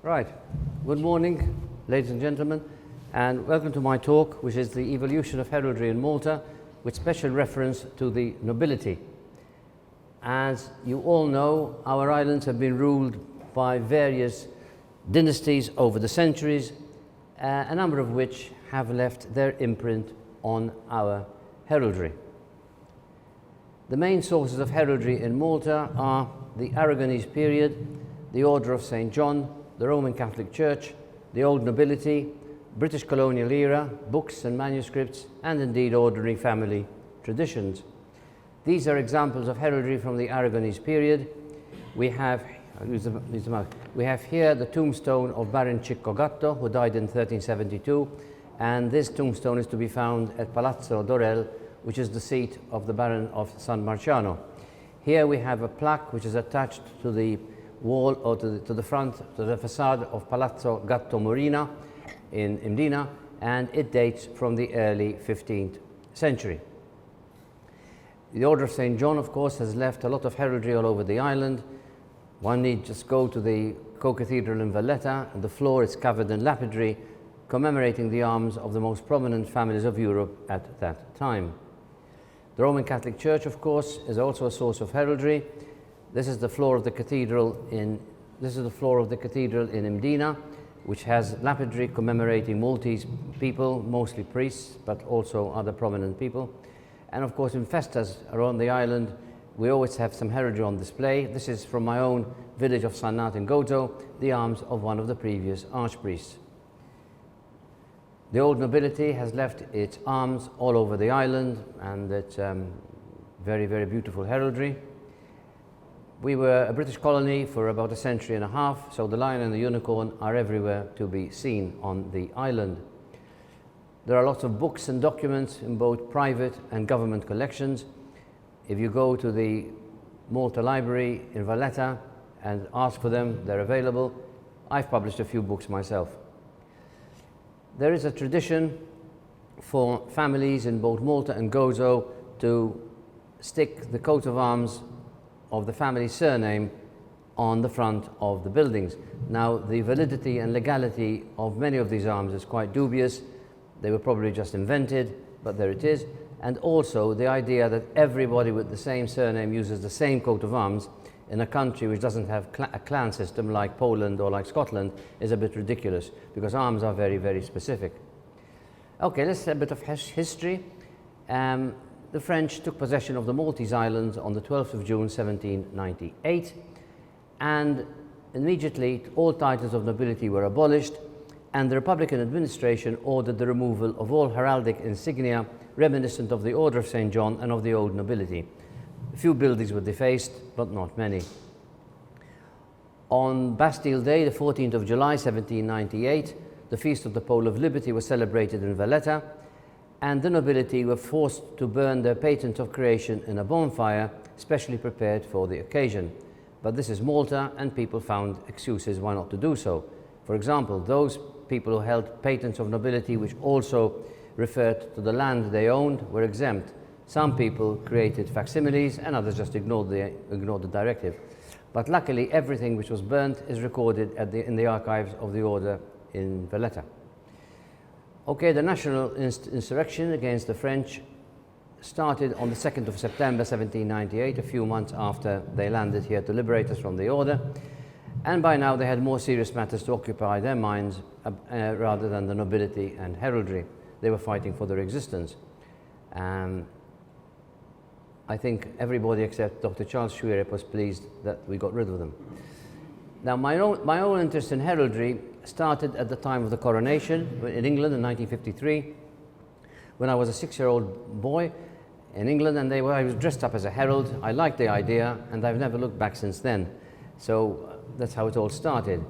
Right. Good morning, ladies and gentlemen, and welcome to my talk, which is the evolution of heraldry in Malta, with special reference to the nobility. As you all know, our islands have been ruled by various dynasties over the centuries, a number of which have left their imprint on our heraldry. The main sources of heraldry in Malta are the Aragonese period, the Order of St. John, the Roman Catholic Church, the Old Nobility, British colonial era, books and manuscripts, and indeed ordinary family traditions. These are examples of heraldry from the Aragonese period. We have here the tombstone of Baron Ciccogatto, who died in 1372, and this tombstone is to be found at Palazzo Dorel, which is the seat of the Baron of San Marciano. Here we have a plaque which is attached to the wall, or to the front, to the facade of Palazzo Gatto Murina in Mdina, and it dates from the early 15th century. The Order of St. John, of course, has left a lot of heraldry all over the island. One need just go to the co-cathedral in Valletta, and the floor is covered in lapidary commemorating the arms of the most prominent families of Europe at that time. The Roman Catholic Church, of course, is also a source of heraldry. This is the floor of the cathedral in Mdina, which has lapidary commemorating Maltese people, mostly priests, but also other prominent people. And of course, in festas around the island, we always have some heraldry on display. This is from my own village of Sannat in Gozo, the arms of one of the previous archpriests. The Old Nobility has left its arms all over the island, and it's very, very beautiful heraldry. We were a British colony for about a century and a half, so the lion and the unicorn are everywhere to be seen on the island. There are lots of books and documents in both private and government collections. If you go to the Malta Library in Valletta and ask for them, they're available. I've published a few books myself. There is a tradition for families in both Malta and Gozo to stick the coat of arms of the family surname on the front of the buildings. Now, the validity and legality of many of these arms is quite dubious. They were probably just invented, but there it is. And also the idea that everybody with the same surname uses the same coat of arms in a country which doesn't have a clan system like Poland or like Scotland is a bit ridiculous, because arms are very, very specific. Okay, let's have a bit of history. The French took possession of the Maltese Islands on the 12th of June 1798, and immediately all titles of nobility were abolished, and the Republican administration ordered the removal of all heraldic insignia reminiscent of the Order of St. John and of the Old Nobility. A few buildings were defaced, but not many. On Bastille Day, the 14th of July 1798, the Feast of the Pole of Liberty was celebrated in Valletta, and the nobility were forced to burn their patent of creation in a bonfire specially prepared for the occasion. But this is Malta, and people found excuses why not to do so. For example, those people who held patents of nobility which also referred to the land they owned were exempt. Some people created facsimiles, and others just ignored the directive. But luckily, everything which was burnt is recorded in the archives of the order in Valletta. Okay, the national insurrection against the French started on the 2nd of September 1798, a few months after they landed here to liberate us from the order. And by now they had more serious matters to occupy their minds rather than the nobility and heraldry. They were fighting for their existence. I think everybody except Dr. Charles Schuerep was pleased that we got rid of them. Now, my own interest in heraldry started at the time of the coronation in England in 1953, when I was a 6-year-old boy in England, and I was dressed up as a herald. I liked the idea, and I've never looked back since then. So that's how it all started.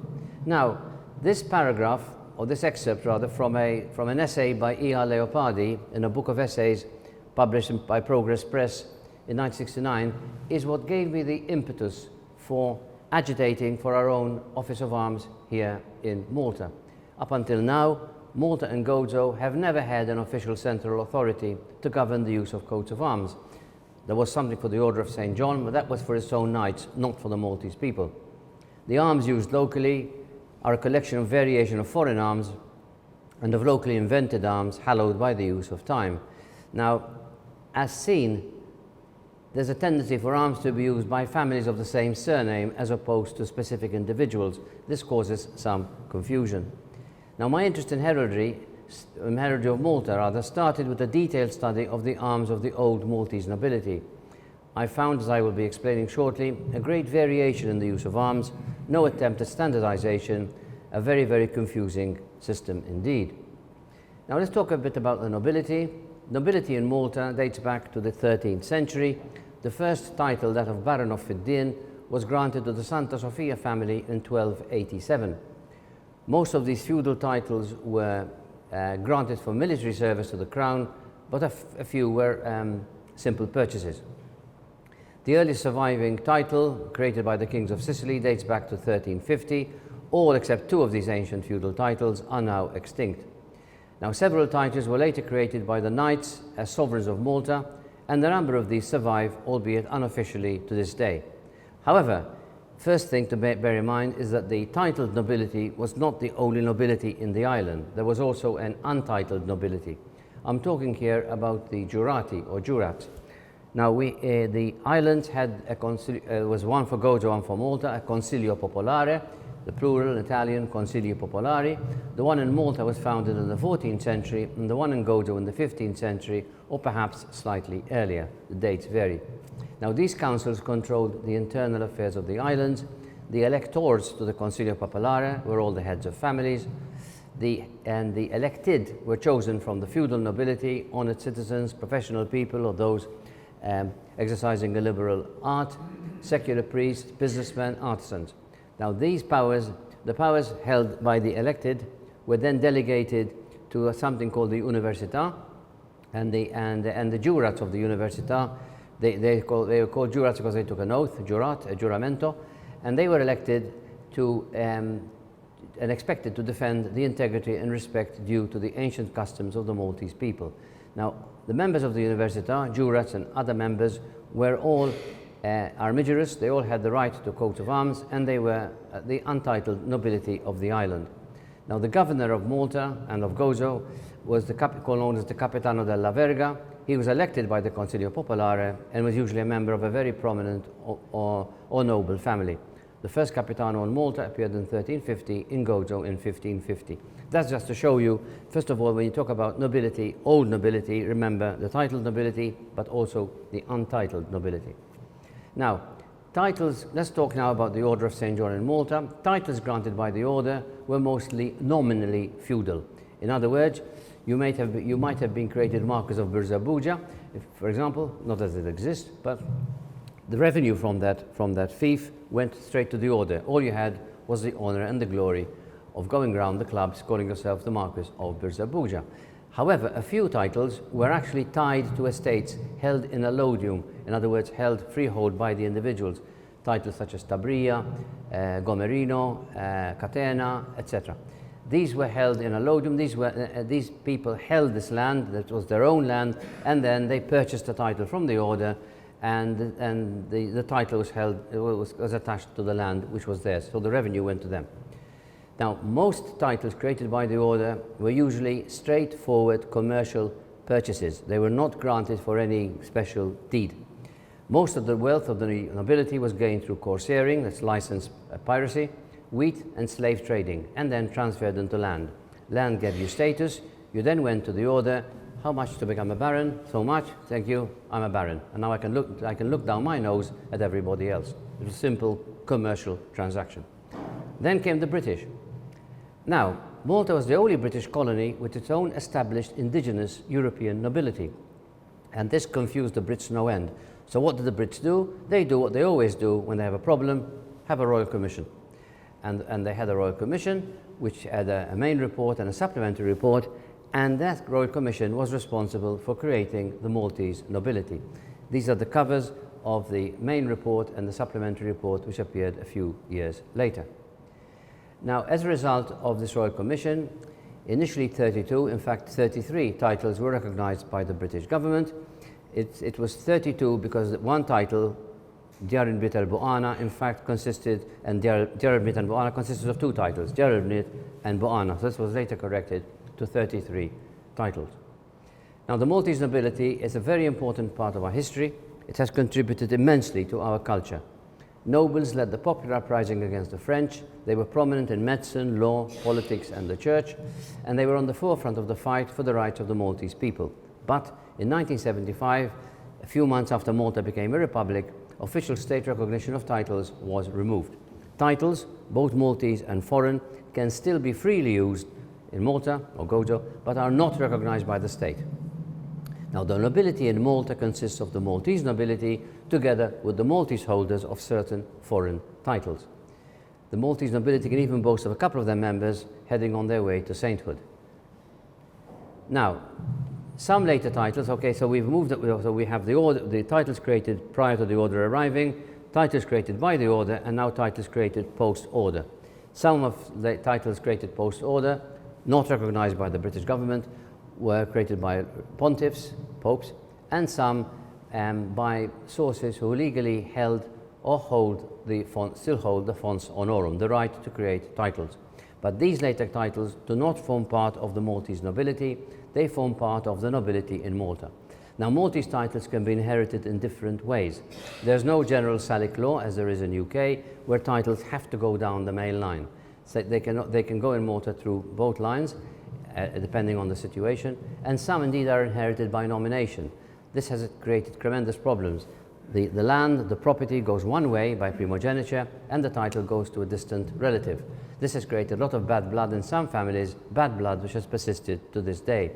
Now, this paragraph, or this excerpt rather, from an essay by E.R. Leopardi in a book of essays published by Progress Press in 1969, is what gave me the impetus for agitating for our own Office of Arms here in Malta. Up until now, Malta and Gozo have never had an official central authority to govern the use of coats of arms. There was something for the Order of St. John, but that was for its own knights, not for the Maltese people. The arms used locally are a collection of variation of foreign arms and of locally invented arms hallowed by the use of time. Now, as seen, there's a tendency for arms to be used by families of the same surname as opposed to specific individuals. This causes some confusion. Now, my interest in heraldry of Malta rather, started with a detailed study of the arms of the old Maltese nobility. I found, as I will be explaining shortly, a great variation in the use of arms, no attempt at standardization, a very, very confusing system indeed. Now let's talk a bit about the nobility. Nobility in Malta dates back to the 13th century. The first title, that of Baron of Fiddin, was granted to the Santa Sofia family in 1287. Most of these feudal titles were granted for military service to the crown, but a few were simple purchases. The earliest surviving title, created by the kings of Sicily, dates back to 1350. All except two of these ancient feudal titles are now extinct. Now, several titles were later created by the knights as sovereigns of Malta, and a number of these survive, albeit unofficially, to this day. However, first thing to bear in mind is that the titled nobility was not the only nobility in the island. There was also an untitled nobility. I'm talking here about the giurati or giurats. Now, the islands had was one for Gozo, one for Malta, a Consiglio Popolare, the plural Italian Consiglio Popolari. The one in Malta was founded in the 14th century, and the one in Gozo in the 15th century, or perhaps slightly earlier. The dates vary. Now, these councils controlled the internal affairs of the islands. The electors to the Consiglio Popolare were all the heads of families. And the elected were chosen from the feudal nobility, honored citizens, professional people, or those exercising a liberal art, secular priests, businessmen, artisans. Now, these powers, the powers held by the elected, were then delegated to something called the Università, and the jurats of the Università. They were called jurats because they took an oath, a juramento, and they were elected to and expected to defend the integrity and respect due to the ancient customs of the Maltese people. Now, the members of the Università, jurats and other members, were all armigerous. They all had the right to coat of arms, and they were the untitled nobility of the island. Now, the governor of Malta and of Gozo was known as the Capitano della Verga. He was elected by the Consiglio Popolare and was usually a member of a very prominent or noble family. The first Capitano in Malta appeared in 1350, in Gozo in 1550. That's just to show you, first of all, when you talk about nobility, old nobility, remember the titled nobility, but also the untitled nobility. Now, titles, let's talk now about the Order of St. John in Malta. Titles granted by the order were mostly nominally feudal. In other words, you might have been created Marquess of Birza, for example, not as it exists, but the revenue from that fief went straight to the order. All you had was the honor and the glory of going around the clubs calling yourself the Marquess of Birza. However, a few titles were actually tied to estates held in allodium, in other words, held freehold by the individuals. Titles such as Tabria, Gomerino, Catena, etc. These were held in allodium. These people held this land, that was their own land, and then they purchased the title from the order, and the title was attached to the land which was theirs, so the revenue went to them. Now, most titles created by the order were usually straightforward commercial purchases. They were not granted for any special deed. Most of the wealth of the nobility was gained through corsaering, that's licensed piracy, wheat and slave trading, and then transferred into land. Land gave you status. You then went to the order. How much to become a baron? So much. Thank you. I'm a baron. And now I can look down my nose at everybody else. It was a simple commercial transaction. Then came the British. Now, Malta was the only British colony with its own established indigenous European nobility. And this confused the Brits no end. So what did the Brits do? They do what they always do when they have a problem, have a royal commission. And they had a royal commission which had a main report and a supplementary report, and that royal commission was responsible for creating the Maltese nobility. These are the covers of the main report and the supplementary report which appeared a few years later. Now, as a result of this royal commission, initially 32, in fact 33 titles were recognized by the British government. It was 32 because one title Diarmid al-Bu'ana, in fact, consisted, and Diarmid al-Bu'ana consisted of 2 titles, Diarmid and Bu'ana. So this was later corrected to 33 titles. Now, the Maltese nobility is a very important part of our history. It has contributed immensely to our culture. Nobles led the popular uprising against the French. They were prominent in medicine, law, politics, and the church, and they were on the forefront of the fight for the rights of the Maltese people. But in 1975, a few months after Malta became a republic, official state recognition of titles was removed. Titles, both Maltese and foreign, can still be freely used in Malta or Gozo, but are not recognized by the state. Now, the nobility in Malta consists of the Maltese nobility together with the Maltese holders of certain foreign titles. The Maltese nobility can even boast of a couple of their members heading on their way to sainthood. Now, some later titles, okay, so we've moved, so we have the titles created prior to the order arriving, titles created by the order, and now titles created post-order. Some of the titles created post-order, not recognized by the British government, were created by pontiffs, popes, and some by sources who legally held or still hold the fons honorum, the right to create titles. But these later titles do not form part of the Maltese nobility, they form part of the nobility in Malta. Now, Maltese titles can be inherited in different ways. There's no general Salic law, as there is in UK, where titles have to go down the male line. So they can go in Malta through both lines, depending on the situation, and some indeed are inherited by nomination. This has created tremendous problems. The land, the property goes one way by primogeniture, and the title goes to a distant relative. This has created a lot of bad blood in some families, bad blood which has persisted to this day.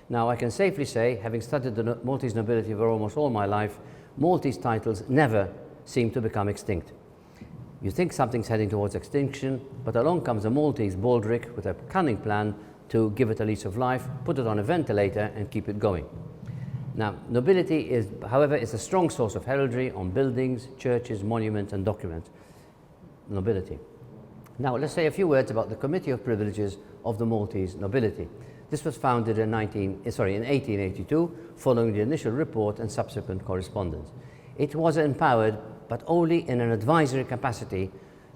Now, I can safely say, having studied the Maltese nobility for almost all my life, Maltese titles never seem to become extinct. You think something's heading towards extinction, but along comes a Maltese baldric with a cunning plan to give it a lease of life, put it on a ventilator, and keep it going. Now, nobility is, however, is a strong source of heraldry on buildings, churches, monuments, and documents. Nobility. Now, let's say a few words about the Committee of Privileges of the Maltese nobility. This was founded in 1882, following the initial report and subsequent correspondence. It was empowered, but only in an advisory capacity,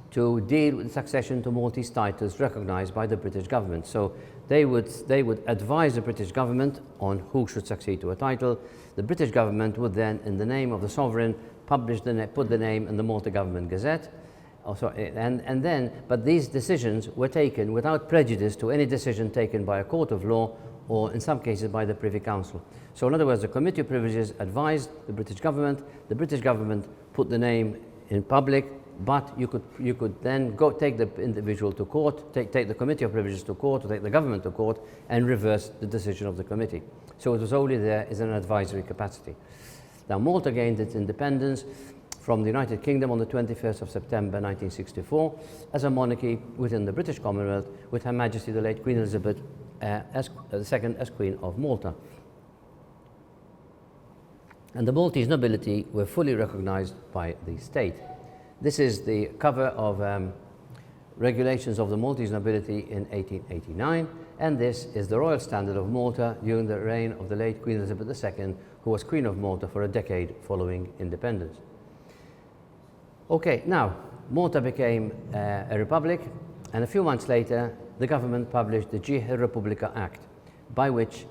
to deal with succession to Maltese titles recognized by the British government. So they would advise the British government on who should succeed to a title. The British government would then, in the name of the sovereign, put the name in the Malta Government Gazette. But these decisions were taken without prejudice to any decision taken by a court of law or, in some cases, by the Privy Council. So, in other words, the Committee of Privileges advised the British government put the name in public, but you could then go take the individual to court, take the Committee of Privileges to court, or take the government to court, and reverse the decision of the committee. So it was only there as an advisory capacity. Now, Malta gained its independence from the United Kingdom on the 21st of September 1964 as a monarchy within the British Commonwealth, with Her Majesty the late Queen Elizabeth II as Queen of Malta. And the Maltese nobility were fully recognized by the state. This is the cover of Regulations of the Maltese Nobility in 1889, and this is the Royal Standard of Malta during the reign of the late Queen Elizabeth II, who was Queen of Malta for a decade following independence. Okay, now, Malta became a republic, and a few months later, the government published the Ġieħ Republika Act, by which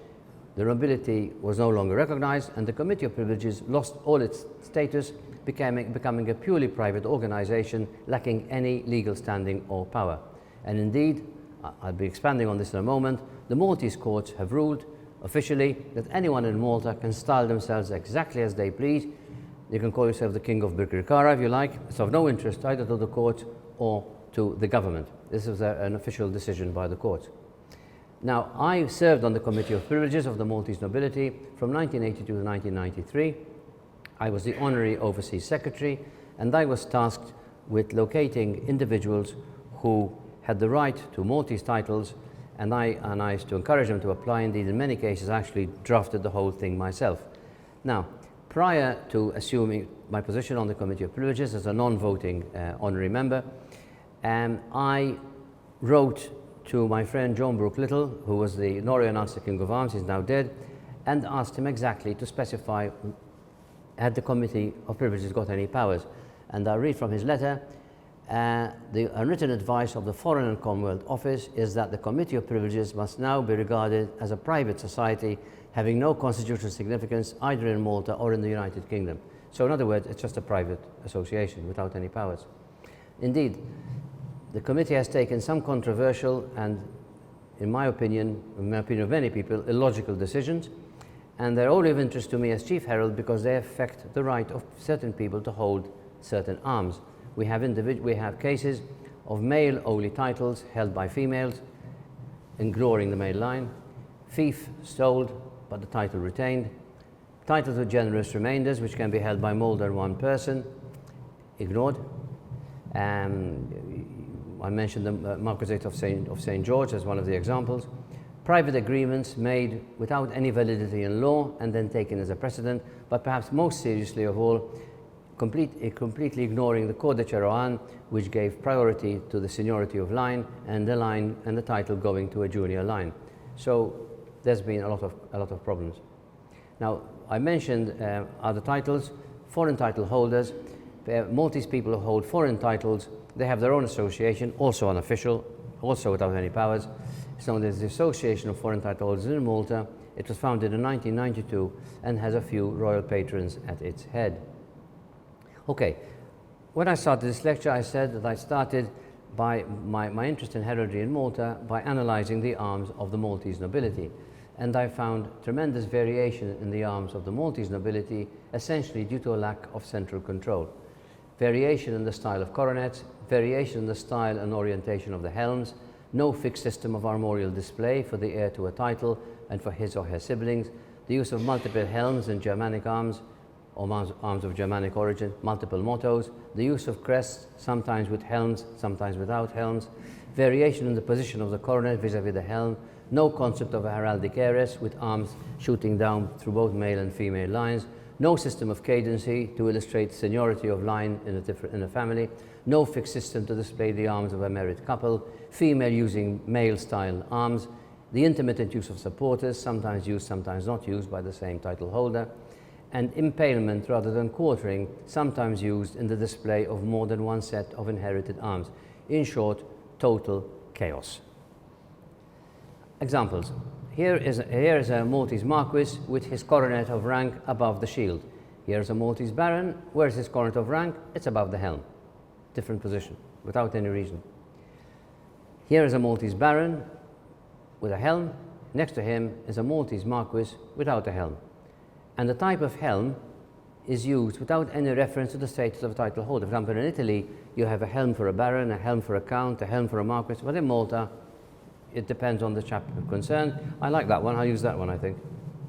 the nobility was no longer recognized, and the Committee of Privileges lost all its status, becoming a purely private organization lacking any legal standing or power. And indeed, I'll be expanding on this in a moment, the Maltese courts have ruled officially that anyone in Malta can style themselves exactly as they please. You can call yourself the King of Birkirkara if you like. It's of no interest either to the courts or to the government. This is an official decision by the courts. Now, I served on the Committee of Privileges of the Maltese nobility from 1982 to 1993. I was the Honorary Overseas Secretary, and I was tasked with locating individuals who had the right to Maltese titles, and I used to encourage them to apply. Indeed, in many cases, I actually drafted the whole thing myself. Now, prior to assuming my position on the Committee of Privileges as a non-voting honorary member, I wrote to my friend John Brooke Little, who was the Norway King of Arms, he's now dead, and asked him exactly to specify had the Committee of Privileges got any powers? And I read from his letter, the unwritten advice of the Foreign and Commonwealth Office is that the Committee of Privileges must now be regarded as a private society having no constitutional significance either in Malta or in the United Kingdom. So in other words, it's just a private association without any powers. Indeed, the committee has taken some controversial and, in my opinion of many people, illogical decisions, and they're only of interest to me as Chief Herald because they affect the right of certain people to hold certain arms. We have cases of male-only titles held by females, ignoring the male line, fief sold but the title retained, titles with generous remainders which can be held by more than one person, ignored. I mentioned the Marquisate of St. George as one of the examples. Private agreements made without any validity in law and then taken as a precedent, but perhaps most seriously of all, completely ignoring the Code de Cheroan, which gave priority to the seniority of line and the title going to a junior line. So there's been a lot of problems. Now, I mentioned other titles, foreign title holders. Maltese people who hold foreign titles, they have their own association, also unofficial, also without any powers. So there's the Association of Foreign Title Holders in Malta. It was founded in 1992 and has a few royal patrons at its head. Okay, when I started this lecture, I said that I started by my interest in heraldry in Malta by analysing the arms of the Maltese nobility. And I found tremendous variation in the arms of the Maltese nobility, essentially due to a lack of central control. Variation in the style of coronets, variation in the style and orientation of the helms, no fixed system of armorial display for the heir to a title and for his or her siblings, the use of multiple helms and Germanic arms, or arms of Germanic origin, multiple mottos, the use of crests, sometimes with helms, sometimes without helms, variation in the position of the coronet vis-à-vis the helm, no concept of a heraldic heiress with arms shooting down through both male and female lines, no system of cadency to illustrate seniority of line in a family, no fixed system to display the arms of a married couple, female using male-style arms, the intermittent use of supporters, sometimes used, sometimes not used by the same title holder, and impalement rather than quartering, sometimes used in the display of more than one set of inherited arms. In short, total chaos. Examples. Here is a Maltese Marquis with his coronet of rank above the shield. Here is a Maltese Baron. Where is his coronet of rank? It's above the helm. Different position, without any reason. Here is a Maltese Baron with a helm. Next to him is a Maltese Marquis without a helm. And the type of helm is used without any reference to the status of a title holder. For example, in Italy, you have a helm for a baron, a helm for a count, a helm for a marquis. But in Malta, it depends on the chapter concerned. I like that one. I'll use that one, I think.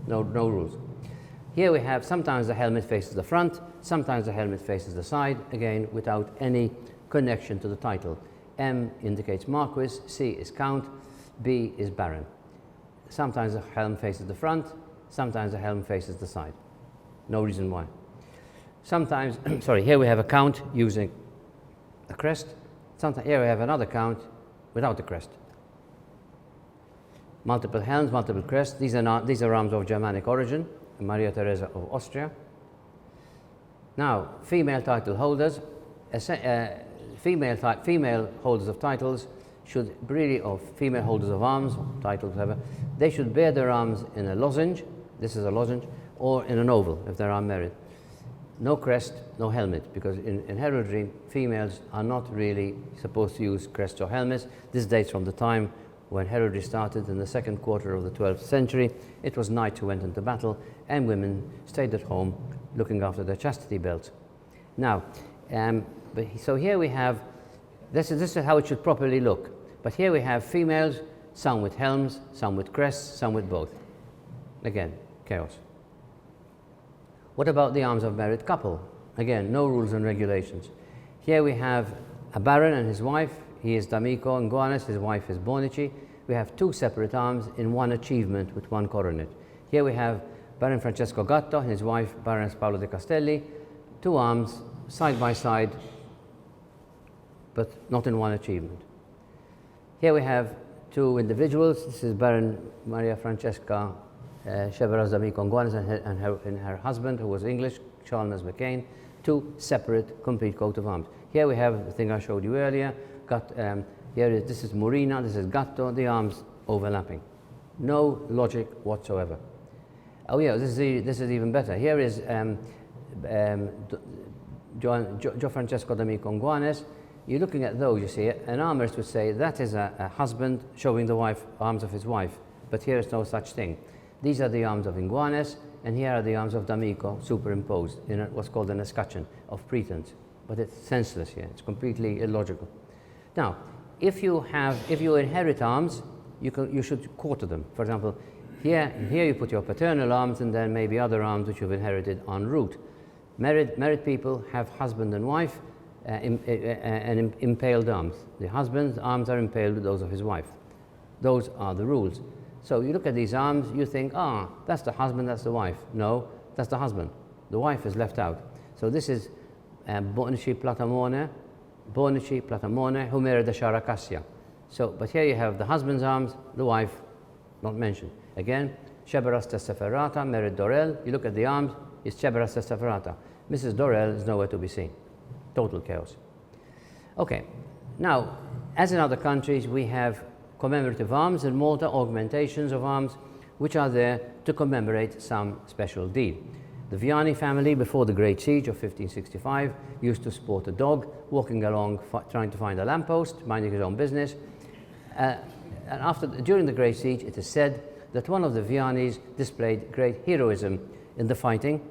No rules. Here we have sometimes the helmet faces the front, sometimes the helmet faces the side, again, without any connection to the title. M indicates Marquis, C is Count, B is Baron. Sometimes the helm faces the front, sometimes the helm faces the side. No reason why. Sometimes, here we have a count using a crest. Sometimes here we have another count without a crest. Multiple helms, multiple crests. These are arms of Germanic origin, Maria Theresa of Austria. Now, female title holders, female holders of titles should really, or female holders of arms, titles, whatever, they should bear their arms in a lozenge, this is a lozenge, or in an oval if they are unmarried. No crest, no helmet, because in heraldry, females are not really supposed to use crests or helmets. This dates from the time when heraldry started in the second quarter of the 12th century. It was knights who went into battle, and women stayed at home looking after their chastity belts. Now, so here we have, this is how it should properly look. But here we have females, some with helms, some with crests, some with both. Again, chaos. What about the arms of married couple? Again, no rules and regulations. Here we have a baron and his wife. He is D'Amico and Goanes, his wife is Bonici. We have two separate arms in one achievement with one coronet. Here we have Baron Francesco Gatto and his wife Baroness Paolo de Castelli, two arms side by side, but not in one achievement. Here we have two individuals. This is Baron Maria Francesca Shebaras d'Amico Nguanes and her husband, who was English, Charles McCain, 2 separate, complete coat of arms. Here we have the thing I showed you earlier. This is Murina, this is Gatto, the arms overlapping. No logic whatsoever. Oh yeah, this is even better. Here is Gio Francesco d'Amico Nguanes. You're looking at those, you see, an armorist would say that is a husband showing the arms of his wife, but here is no such thing. These are the arms of Nguanes, and here are the arms of D'Amico superimposed in what's called an escutcheon of pretense. But it's senseless here, it's completely illogical. Now, if you inherit arms, you should quarter them. For example, here you put your paternal arms and then maybe other arms which you've inherited en route. Married people have husband and wife and impaled arms. The husband's arms are impaled with those of his wife. Those are the rules. So you look at these arms, you think, that's the husband, that's the wife. No, that's the husband. The wife is left out. So this is Bonici Platamone, Humere de Sharakasya. So, but here you have the husband's arms, the wife, not mentioned. Again, Shebaras Testaferata, Merid Dorel. You look at the arms, it's Shebaras Testaferata. Mrs. Dorel is nowhere to be seen. Total chaos. Okay, now, as in other countries, we have commemorative arms in Malta, augmentations of arms, which are there to commemorate some special deed. The Viani family, before the Great Siege of 1565, used to sport a dog, walking along, trying to find a lamppost, minding his own business. And during the Great Siege, it is said that one of the Vianis displayed great heroism in the fighting,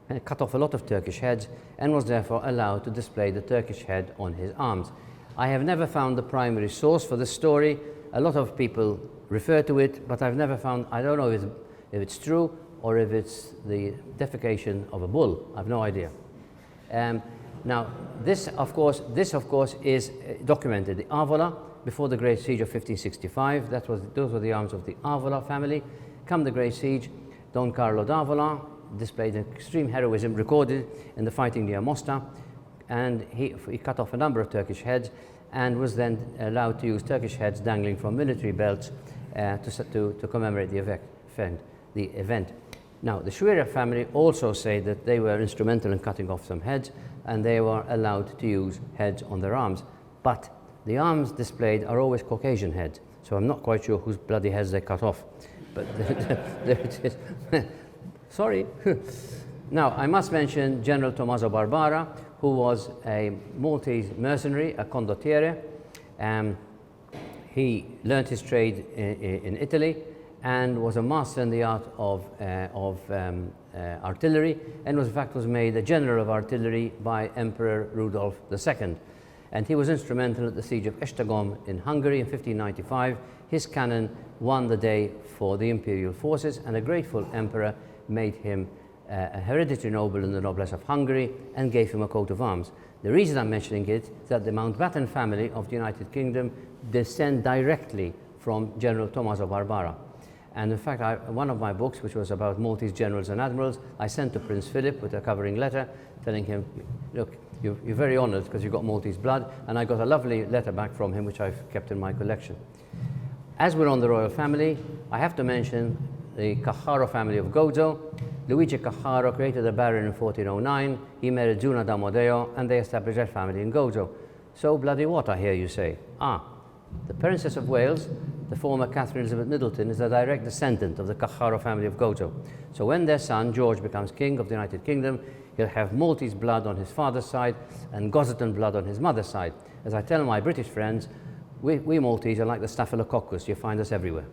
and cut off a lot of Turkish heads, and was therefore allowed to display the Turkish head on his arms. I have never found the primary source for this story. A lot of people refer to it, but I've never found, I don't know if it's true or if it's the defecation of a bull. I've no idea. Now, this of course is documented. The Avola, before the Great Siege of 1565, those were the arms of the Avola family. Come the Great Siege, Don Carlo d'Avola displayed extreme heroism recorded in the fighting near Mostar, and he cut off a number of Turkish heads and was then allowed to use Turkish heads dangling from military belts to commemorate the event. Now, the Schwerer family also say that they were instrumental in cutting off some heads, and they were allowed to use heads on their arms. But the arms displayed are always Caucasian heads, so I'm not quite sure whose bloody heads they cut off. But there it is. Sorry. Now, I must mention General Tommaso Barbara, who was a Maltese mercenary, a condottiere. He learnt his trade in Italy and was a master in the art of artillery, and in fact was made a general of artillery by Emperor Rudolf II. And he was instrumental at the siege of Esztergom in Hungary in 1595. His cannon won the day for the imperial forces, and a grateful emperor made him a hereditary noble in the noblesse of Hungary and gave him a coat of arms. The reason I'm mentioning it is that the Mountbatten family of the United Kingdom descend directly from General Tommaso Barbara. And in fact, one of my books, which was about Maltese generals and admirals, I sent to Prince Philip with a covering letter telling him, look, you're very honored because you've got Maltese blood, and I got a lovely letter back from him, which I've kept in my collection. As we're on the royal family, I have to mention the Cajaro family of Gozo. Luigi Cajaro created a baron in 1409. He married Giuna d'Amodeo, and they established their family in Gozo. So bloody what, I hear you say? The Princess of Wales, the former Catherine Elizabeth Middleton, is a direct descendant of the Cajaro family of Gozo. So when their son, George, becomes king of the United Kingdom, he'll have Maltese blood on his father's side and Gosseton blood on his mother's side. As I tell my British friends, we Maltese are like the Staphylococcus. You find us everywhere.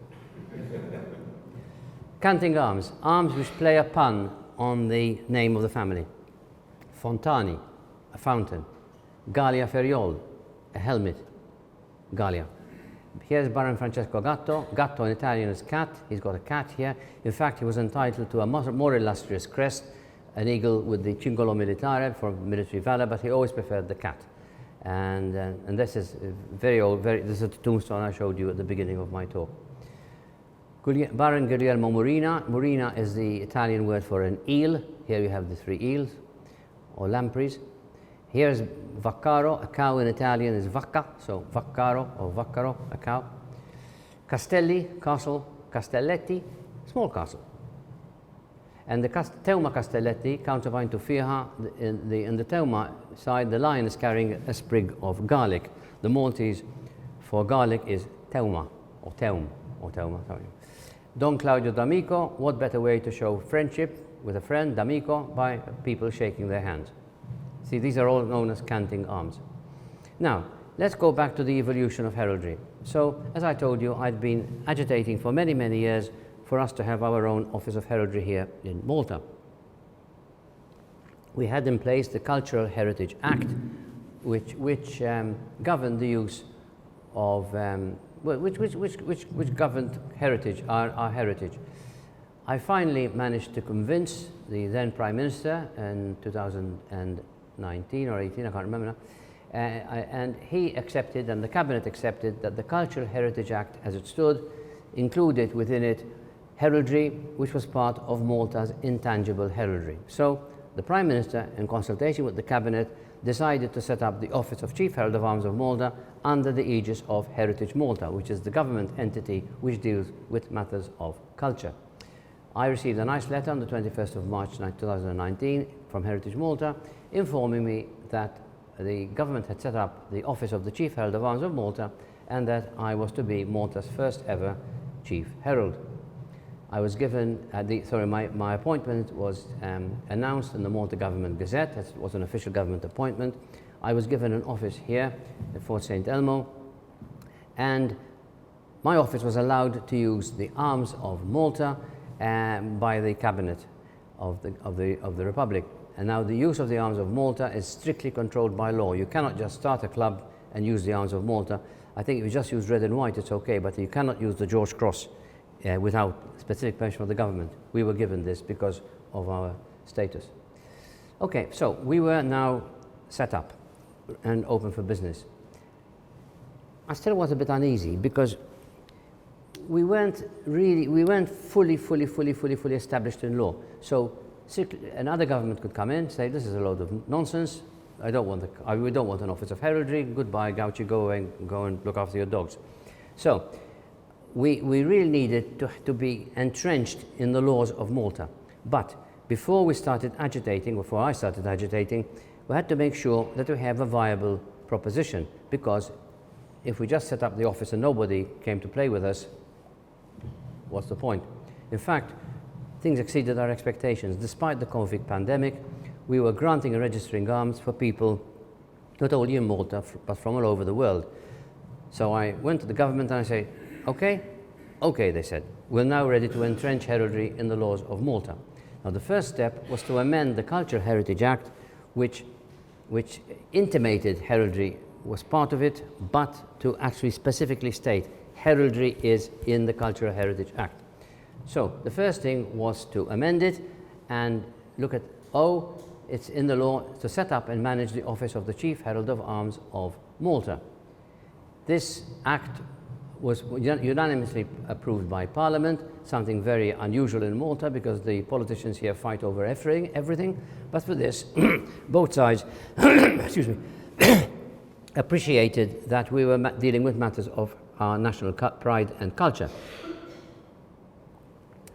Canting arms, arms which play a pun on the name of the family. Fontani, a fountain. Gallia Feriol, a helmet. Gallia. Here's Baron Francesco Gatto. Gatto in Italian is cat. He's got a cat here. In fact, he was entitled to a more illustrious crest, an eagle with the Cingolo Militare for military valor, but he always preferred the cat. And this is very old. This is a tombstone I showed you at the beginning of my talk. Baron Guglielmo Murina. Murina is the Italian word for an eel. Here you have the 3 eels, or lampreys. Here's Vaccaro. A cow in Italian is vacca, so Vaccaro or Vaccaro, a cow. Castelli, castle. Castelletti, small castle. And the Teuma Castelletti, counterpart to Fiha, in the Teuma side, the lion is carrying a sprig of garlic. The Maltese for garlic is Teuma, or Teuma, sorry. Don Claudio D'Amico, what better way to show friendship with a friend, D'Amico, by people shaking their hands. See, these are all known as canting arms. Now, let's go back to the evolution of heraldry. So, as I told you, I'd been agitating for many, many years for us to have our own Office of Heraldry here in Malta. We had in place the Cultural Heritage Act, which governed the use of, which governed heritage, our heritage. I finally managed to convince the then Prime Minister in 2019 or 18, I can't remember now, and he accepted, and the Cabinet accepted, that the Cultural Heritage Act, as it stood, included within it heraldry, which was part of Malta's intangible heraldry. So the Prime Minister, in consultation with the Cabinet, decided to set up the Office of Chief Herald of Arms of Malta under the aegis of Heritage Malta, which is the government entity which deals with matters of culture. I received a nice letter on the 21st of March 2019 from Heritage Malta, informing me that the government had set up the Office of the Chief Herald of Arms of Malta and that I was to be Malta's first ever Chief Herald. I was given, my appointment was announced in the Malta Government Gazette. It was an official government appointment. I was given an office here at Fort St. Elmo, and my office was allowed to use the arms of Malta by the Cabinet of the Republic. And now the use of the arms of Malta is strictly controlled by law. You cannot just start a club and use the arms of Malta. I think if you just use red and white, it's okay, but you cannot use the George Cross without specific permission of the government. We were given this because of our status. Okay, so we were now set up and open for business. I still was a bit uneasy because we weren't fully established in law. So another government could come in, say, this is a load of nonsense. We don't want an Office of Heraldry. Goodbye, Gauchi, go and look after your dogs. So we really needed to be entrenched in the laws of Malta. But before I started agitating, we had to make sure that we have a viable proposition, because if we just set up the office and nobody came to play with us, what's the point? In fact, things exceeded our expectations. Despite the COVID pandemic, we were granting and registering arms for people not only in Malta, but from all over the world. So I went to the government and I said, okay, they said, we're now ready to entrench heraldry in the laws of Malta. Now the first step was to amend the Cultural Heritage Act, which intimated heraldry was part of it, but to actually specifically state heraldry is in the Cultural Heritage Act. So the first thing was to amend it and look at, it's in the law to set up and manage the Office of the Chief Herald of Arms of Malta. This act was unanimously approved by Parliament, something very unusual in Malta because the politicians here fight over everything. But for this, both sides excuse me, appreciated that we were dealing with matters of our national pride and culture.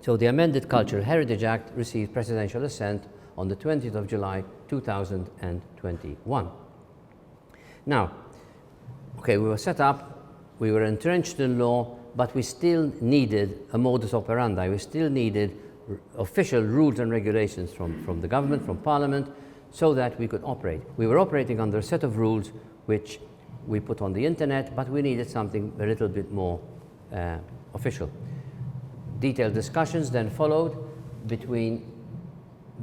So the amended Cultural Heritage Act received presidential assent on the 20th of July 2021. Now, okay, we were set up, we were entrenched in law, but we still needed a modus operandi. We still needed official rules and regulations from the government, from Parliament, so that we could operate. We were operating under a set of rules which we put on the internet, but we needed something a little bit more official. Detailed discussions then followed between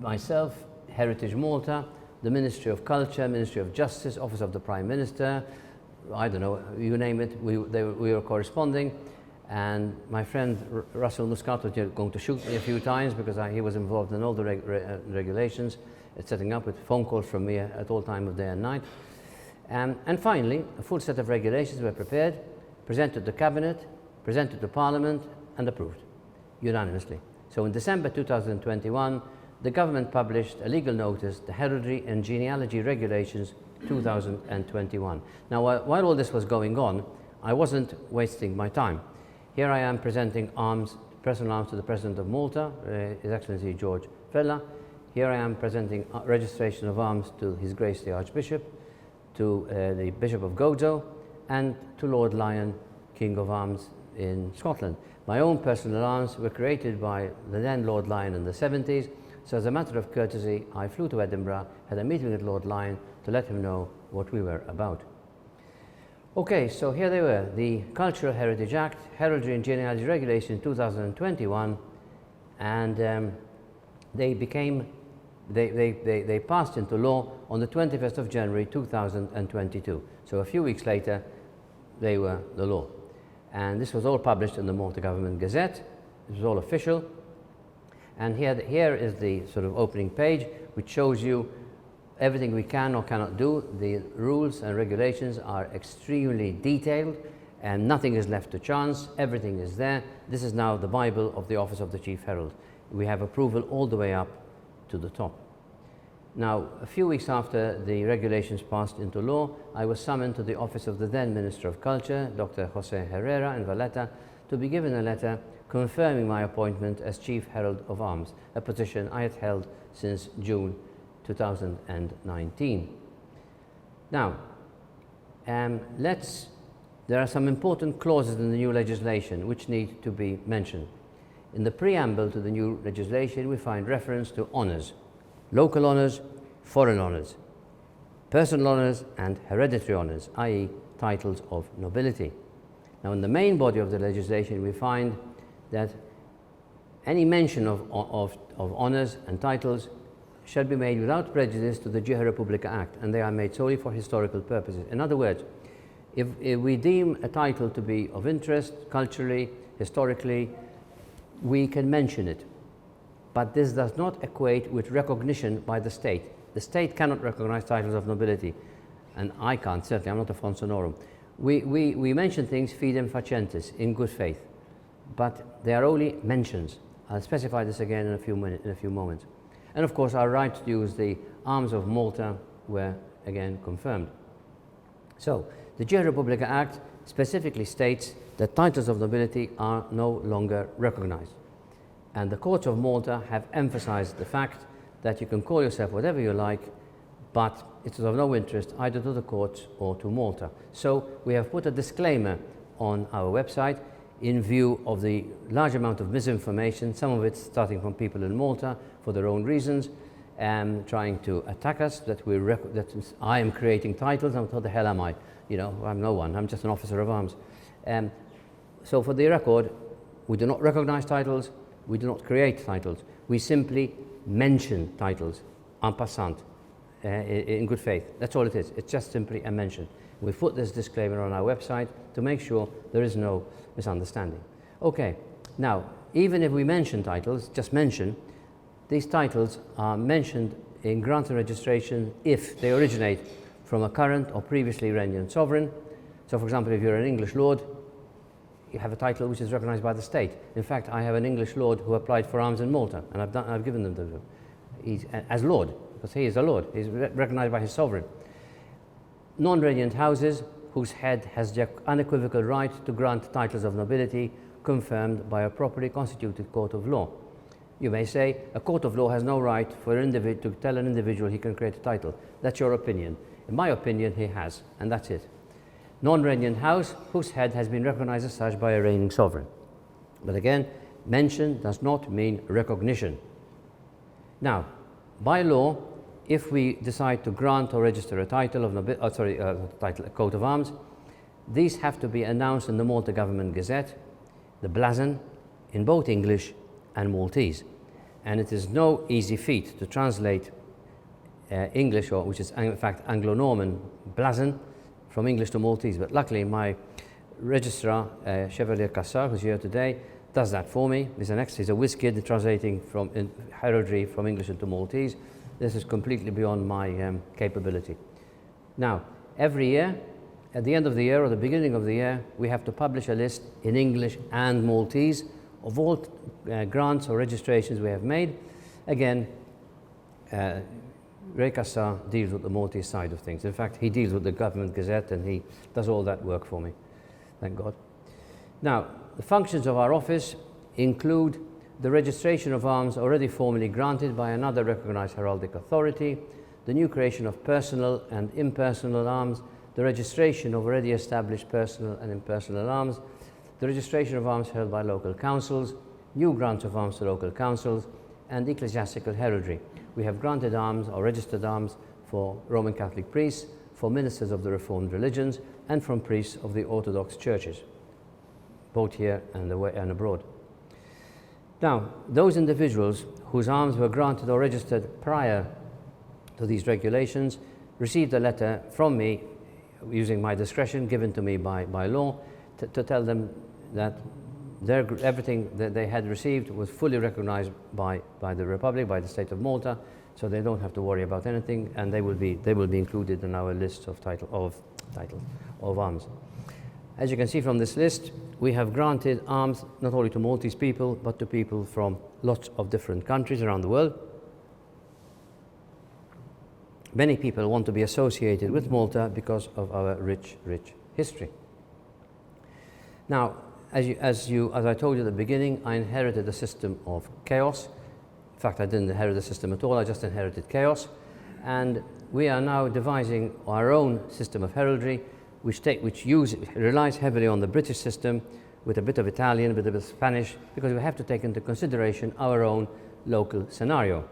myself, Heritage Malta, the Ministry of Culture, Ministry of Justice, Office of the Prime Minister, I don't know, you name it, we were corresponding. And my friend Russell Muscat was going to shoot me a few times because he was involved in all the regulations, setting up with phone calls from me at all time of day and night. And finally, a full set of regulations were prepared, presented to Cabinet, presented to Parliament, and approved unanimously. So in December 2021, the government published a legal notice, the Heraldry and Genealogy Regulations 2021. Now, while all this was going on, I wasn't wasting my time. Here I am presenting arms personal arms to the President of Malta, His Excellency George Fella. Here I am presenting registration of arms to His Grace the Archbishop, to the Bishop of Gozo, and to Lord Lyon, King of Arms in Scotland. My own personal arms were created by the then Lord Lyon in the 70s, so as a matter of courtesy, I flew to Edinburgh, had a meeting with Lord Lyon to let him know what we were about. Okay, so here they were, the Cultural Heritage Act, Heraldry and Genealogy Regulation 2021, and they passed into law on the 21st of January 2022. So a few weeks later, they were the law. And this was all published in the Malta Government Gazette. It was all official. And here is the sort of opening page, which shows you everything we can or cannot do. The rules and regulations are extremely detailed, and nothing is left to chance. Everything is there. This is now the Bible of the Office of the Chief Herald. We have approval all the way up to the top. Now, a few weeks after the regulations passed into law, I was summoned to the office of the then Minister of Culture, Dr. Jose Herrera in Valletta, to be given a letter confirming my appointment as Chief Herald of Arms, a position I had held since June 2019. Now, there are some important clauses in the new legislation which need to be mentioned. In the preamble to the new legislation, we find reference to honours, local honours, foreign honours, personal honours and hereditary honours, i.e. titles of nobility. Now, in the main body of the legislation, we find that any mention of honours and titles shall be made without prejudice to the Jure Republica Act, and they are made solely for historical purposes. In other words, if we deem a title to be of interest culturally, historically, we can mention it. But this does not equate with recognition by the state. The state cannot recognize titles of nobility, and I can't, certainly, I'm not a fons honorum. We mention things fidem facientes, in good faith, but they are only mentions. I'll specify this again in a few moments. And of course, our right to use the arms of Malta were again confirmed. So, the Jure Republica Act specifically states that titles of nobility are no longer recognized. And the courts of Malta have emphasized the fact that you can call yourself whatever you like, but it is of no interest either to the courts or to Malta. So we have put a disclaimer on our website in view of the large amount of misinformation, some of it starting from people in Malta for their own reasons, trying to attack us, that I am creating titles, and what the hell am I? You know, I'm no one, I'm just an officer of arms. So for the record, we do not recognize titles, we do not create titles, we simply mention titles en passant, in good faith. That's all it is, it's just simply a mention. We put this disclaimer on our website to make sure there is no misunderstanding. Okay, now, even if we mention titles, just mention, these titles are mentioned in grant and registration if they originate from a current or previously regnant sovereign. So, for example, if you're an English lord, you have a title which is recognized by the state. In fact, I have an English lord who applied for arms in Malta, and I've given them as lord, because he is a lord. He's recognized by his sovereign. Non-regnant houses whose head has the unequivocal right to grant titles of nobility confirmed by a properly constituted court of law. You may say, a court of law has no right for to tell an individual he can create a title. That's your opinion. In my opinion, he has, and that's it. Non-regnant house whose head has been recognized as such by a reigning sovereign. But again, mention does not mean recognition. Now, by law, if we decide to grant or register a title of a coat of arms, these have to be announced in the Malta Government Gazette, the blazon, in both English and Maltese. And it is no easy feat to translate English, or which is in fact Anglo-Norman blazon, from English to Maltese. But luckily my registrar, Chevalier Cassar, who's here today, does that for me. He's a whiz kid translating from heraldry from English into Maltese. This is completely beyond my capability. Now, every year, at the end of the year or the beginning of the year, we have to publish a list in English and Maltese of all grants or registrations we have made. Again, Ray Cassar deals with the Maltese side of things. In fact, he deals with the Government Gazette, and he does all that work for me, thank God. Now, the functions of our office include the registration of arms already formally granted by another recognized heraldic authority, the new creation of personal and impersonal arms, the registration of already established personal and impersonal arms, the registration of arms held by local councils, new grants of arms to local councils, and ecclesiastical heraldry. We have granted arms or registered arms for Roman Catholic priests, for ministers of the Reformed religions, and from priests of the Orthodox churches, both here and abroad. Now, those individuals whose arms were granted or registered prior to these regulations received a letter from me, using my discretion given to me by law, to tell them that everything that they had received was fully recognized by the Republic, by the State of Malta, so they don't have to worry about anything, and they will be included in our list of arms. As you can see from this list, we have granted arms not only to Maltese people, but to people from lots of different countries around the world. Many people want to be associated with Malta because of our rich history. Now, as I told you at the beginning, I inherited a system of chaos. In fact, I didn't inherit a system at all, I just inherited chaos. And we are now devising our own system of heraldry, which relies heavily on the British system, with a bit of Italian, a bit of Spanish, because we have to take into consideration our own local scenario.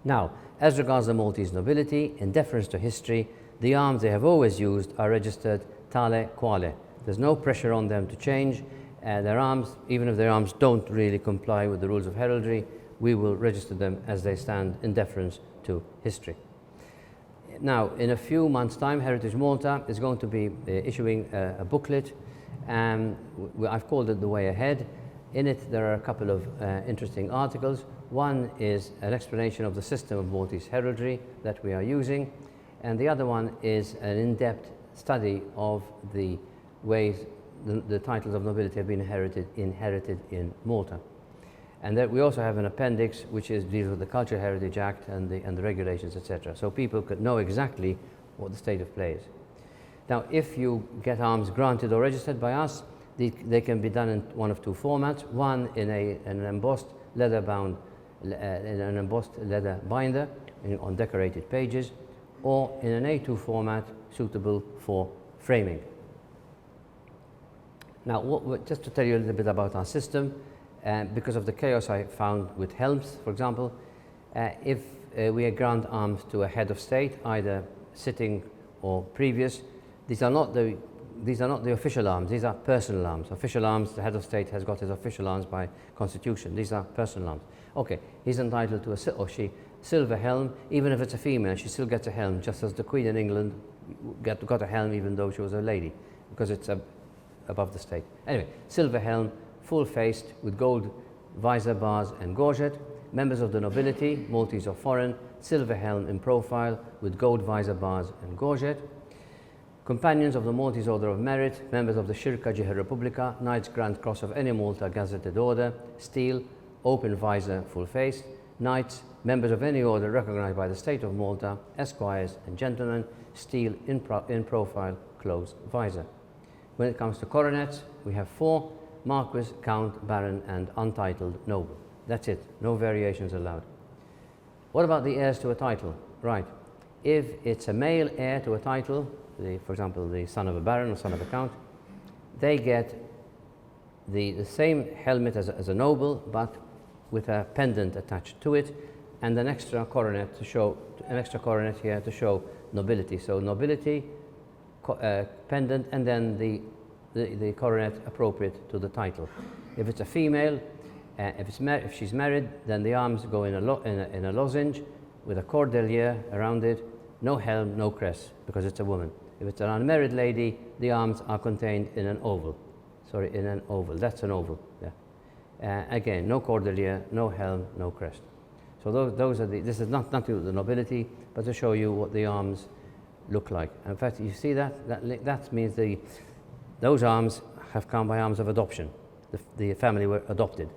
Now, as regards the Maltese nobility, in deference to history, the arms they have always used are registered tale quale. There's no pressure on them to change their arms. Even if their arms don't really comply with the rules of heraldry, we will register them as they stand in deference to history. Now, in a few months' time, Heritage Malta is going to be issuing a booklet, and I've called it The Way Ahead. In it, there are a couple of interesting articles. One is an explanation of the system of Maltese heraldry that we are using, and the other one is an in-depth study of the ways the titles of nobility have been inherited in Malta. And that we also have an appendix which deals with the Cultural Heritage Act and the regulations, etc. So people could know exactly what the state of play is. Now, if you get arms granted or registered by us, they can be done in one of two formats. One in an embossed leather binder on decorated pages, or in an A2 format suitable for framing. Now, just to tell you a little bit about our system, because of the chaos I found with helms, for example, if we grant arms to a head of state, either sitting or previous, these are not the official arms, these are personal arms. Official arms, the head of state has got his official arms by constitution. These are personal arms. Okay, he's entitled to silver helm, even if it's a female, she still gets a helm, just as the Queen in England got a helm even though she was a lady, because it's above the state. Anyway, silver helm, full-faced, with gold visor bars and gorget. Members of the nobility, Maltese or foreign, silver helm in profile, with gold visor bars and gorget. Companions of the Maltese Order of Merit, members of the Shirka Jiha Republica, Knights Grand Cross of any Malta Gazetted Order, steel, open visor, full-faced. Knights, members of any order recognized by the State of Malta, esquires and gentlemen, steel in profile, closed visor. When it comes to coronets, we have 4: Marquis, Count, Baron, and untitled noble. That's it, no variations allowed. What about the heirs to a title? Right, if it's a male heir to a title, for example, the son of a baron or son of a count, they get the same helmet as a noble, but with a pendant attached to it, and an extra coronet here to show nobility. So nobility, pendant, and then the coronet appropriate to the title. If it's a female, if she's married, then the arms go in a lozenge with a cordelier around it, no helm, no crest, because it's a woman. If it's an unmarried lady, the arms are contained in an oval. Sorry, in an oval. That's an oval. Yeah. Again, no cordelier, no helm, no crest. So those are this is not nothing with the nobility, but to show you what the arms look like. In fact, you see that means those arms have come by arms of adoption. The family were adopted,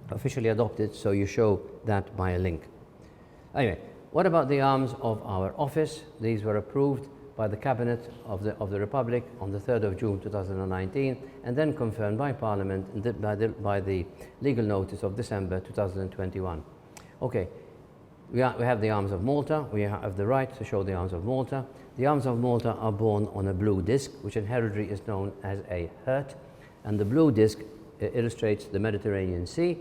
officially adopted, so you show that by a link. Anyway, what about the arms of our office? These were approved by the Cabinet of the Republic on the 3rd of June 2019, and then confirmed by Parliament by the legal notice of December 2021. Okay, we have the arms of Malta. We have the right to show the arms of Malta. The arms of Malta are borne on a blue disc, which in heraldry is known as a hert, and the blue disc illustrates the Mediterranean Sea,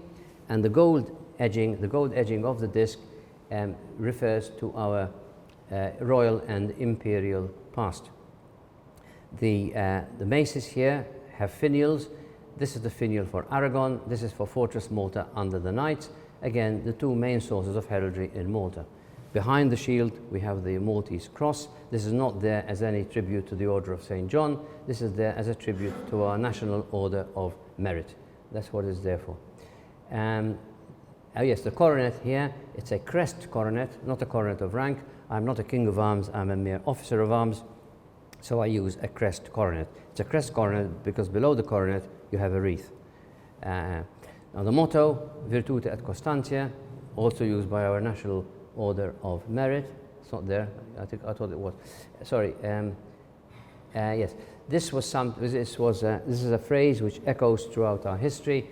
and the gold edging of the disc refers to our royal and imperial past. The maces here have finials. This is the finial for Aragon. This is for Fortress Malta under the Knights. Again, the two main sources of heraldry in Malta. Behind the shield, we have the Maltese cross. This is not there as any tribute to the Order of St. John. This is there as a tribute to our National Order of Merit. That's what it's there for. Oh yes, the coronet here, it's a crest coronet, not a coronet of rank. I'm not a king of arms, I'm a mere officer of arms, so I use a crest coronet. It's a crest coronet because below the coronet you have a wreath. Now the motto, Virtute et Constantia, also used by our National Order of Merit. It's not there, I thought it was. Sorry, yes, this is a phrase which echoes throughout our history,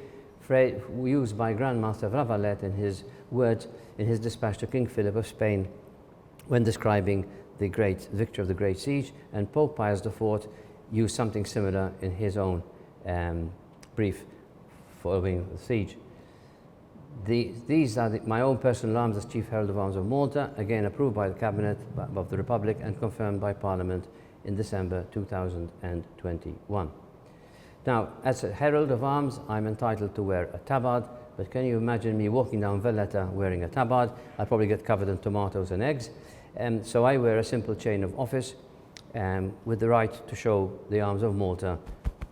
used by Grand Master Ravalet in his words in his dispatch to King Philip of Spain when describing the great victory of the Great Siege, and Pope Pius IV used something similar in his own brief following the siege. These are my own personal arms as Chief Herald of Arms of Malta, again approved by the Cabinet of the Republic and confirmed by Parliament in December 2021. Now, as a Herald of Arms, I'm entitled to wear a tabard, but can you imagine me walking down Valletta wearing a tabard? I'd probably get covered in tomatoes and eggs. So I wear a simple chain of office with the right to show the arms of Malta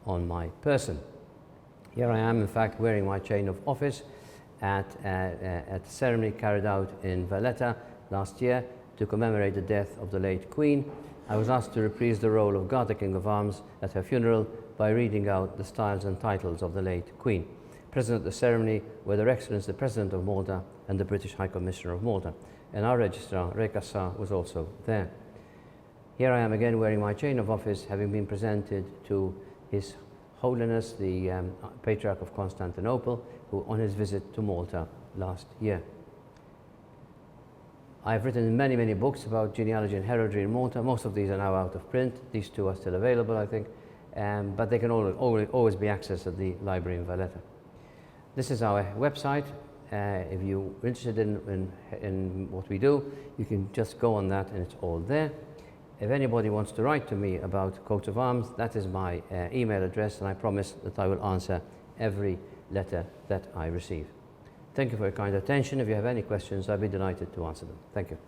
on my person. Here I am, in fact, wearing my chain of office at a ceremony carried out in Valletta last year to commemorate the death of the late Queen. I was asked to reprise the role of Garter King of Arms at her funeral by reading out the styles and titles of the late Queen. Present at the ceremony were Their Excellency the President of Malta and the British High Commissioner of Malta, and our Registrar, Ray Cassar, was also there. Here I am again wearing my chain of office, having been presented to His Holiness the Patriarch of Constantinople, who on his visit to Malta last year. I've written many, many books about genealogy and heraldry in Malta. Most of these are now out of print. These two are still available, I think, but they can always be accessed at the library in Valletta. This is our website. If you're interested in what we do, you can just go on that and it's all there. If anybody wants to write to me about coats of arms, that is my email address, and I promise that I will answer every letter that I receive. Thank you for your kind attention. If you have any questions, I'd be delighted to answer them. Thank you.